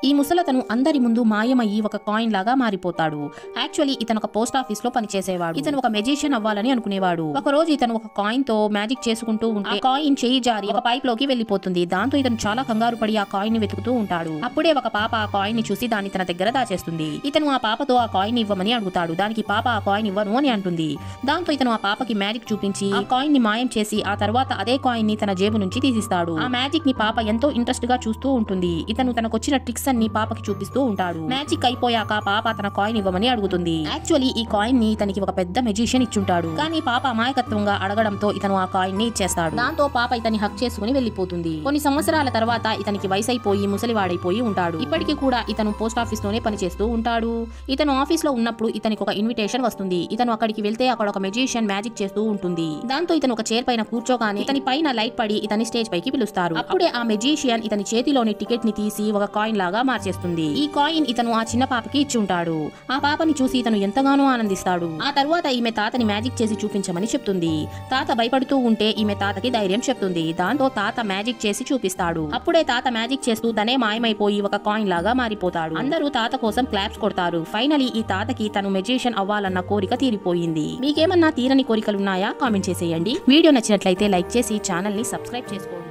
ఈ ముసలతను అందరి ముందు మాయమయ్యి ఒక కాయిన్ లాగా మారిపోతాడు. యాక్చువల్లీ ఇతను ఒక పోస్ట్ ఆఫీస్ లో పనిచేసేవాడు. ఇతను ఒక మెజిషియన్ అవ్వాలని అనుకునేవాడు. ఒక రోజు ఇతను ఒక కాయిన్ తో మ్యాజిక్ చేసుకుంటూ ఉంటే కాయిన్ చేయి జారి ఒక పైప్ లోకి వెళ్లిపోతుంది. దాంతో ఇతను చాలా కంగారు పడి ఆ కాయిన్ ని వెతుకుతూ ఉంటాడు. అప్పుడే ఒక పాప ఆ కాయిన్ ని చూసి దాన్ని తన దగ్గర దాచేస్తుంది. ఇతను ఆ పాపతో ఆ కాయిన్ ఇవ్వమని అడుగుతాడు. దానికి పాప ఆ కాయిన్ ఇవ్వను అని అంటుంది. దాంతో ఇతను ఆ పాపకి మ్యాజిక్ చూపించి ఆ కాయిన్ ని మాయం చేసి ఆ తర్వాత అదే కాయిన్ ని తన జేబు నుంచి తీసిస్తాడు. ఆ మ్యాజిక్ ని పాప ఎంతో ఇంట్రెస్ట్ గా చూస్తూ ఉంటుంది. ఇతను తనకొచ్చిన ట్రిక్స్ అన్ని పాపకి చూపిస్తూ ఉంటాడు. మ్యాజిక్ అయిపోయాక పాప తన కాయిన్ ఇవ్వమని అడుగుతుంది. యాక్చువల్లీ ఈ కాయిన్ ని ఇతనికి ఒక పెద్ద మెజిషియన్ ఇచ్చుంటాడు. కానీ పాప అమాయకత్వంగా అడగడంతో ఇతను ఆ కాయిన్ ని ఇచ్చేస్తాడు. దాంతో పాప ఇతని హక్ చేసుకుని వెళ్లిపోతుంది. కొన్ని సంవత్సరాల తర్వాత ఇతనికి వయసైపోయి ముసలివాడైపోయి ఉంటాడు. ఇప్పటికీ కూడా ఇతను పోస్ట్ ఆఫీస్ లోనే పనిచేస్తూ ఉంటాడు. ఇతను ఆఫీస్ లో ఉన్నప్పుడు ఇతనికి ఒక ఇన్విటేషన్ వస్తుంది. ఇతను అక్కడికి వెళ్తే అక్కడ ఒక మెజిషియన్ మ్యాజిక్ చేస్తూ ఉంటుంది. దాంతో ఇతను ఒక చైర్ పైన కూర్చోగానే ఇతని పైన లైట్ పడి ఇతని స్టేజ్ పైకి పిలుస్తారు. అప్పుడే ఆ మెజిషియన్ ఇతని చేతిలోని టికెట్ ని తీసి ఒక కాయిన్ లాగా మార్చేస్తుంది. ఈ కాయిన్ ఇతను ఆ చిన్న పాపకి ఇచ్చి ఉంటాడు. ఆ పాపని చూసి ఇతను ఎంతగానో ఆనందిస్తాడు. ఆ తర్వాత ఈమె తాతని మ్యాజిక్ చేసి చూపించమని చెప్తుంది. తాత భయపడుతూ ఉంటే ఈమె తాతకి ధైర్యం చెప్తుంది. దాంతో తాత మ్యాజిక్ చేసి చూపిస్తాడు. అప్పుడే తాత మ్యాజిక్ చేస్తూ తనే మాయమైపోయి ఒక కాయిన్ లాగా మారిపోతాడు. అందరూ తాత కోసం క్లాప్స్ కొడతారు. ఫైనలీ ఈ తాతకి తను మెజిషియన్ అవ్వాలన్న కోరిక తీరిపోయింది. మీకేమన్నా తీరని కోరికలున్నాయా? కామెంట్ చేసేయండి. వీడియో నచ్చినట్లయితే లైక్ చేసి ఛానల్ ని సబ్స్క్రైబ్ చేసుకోండి.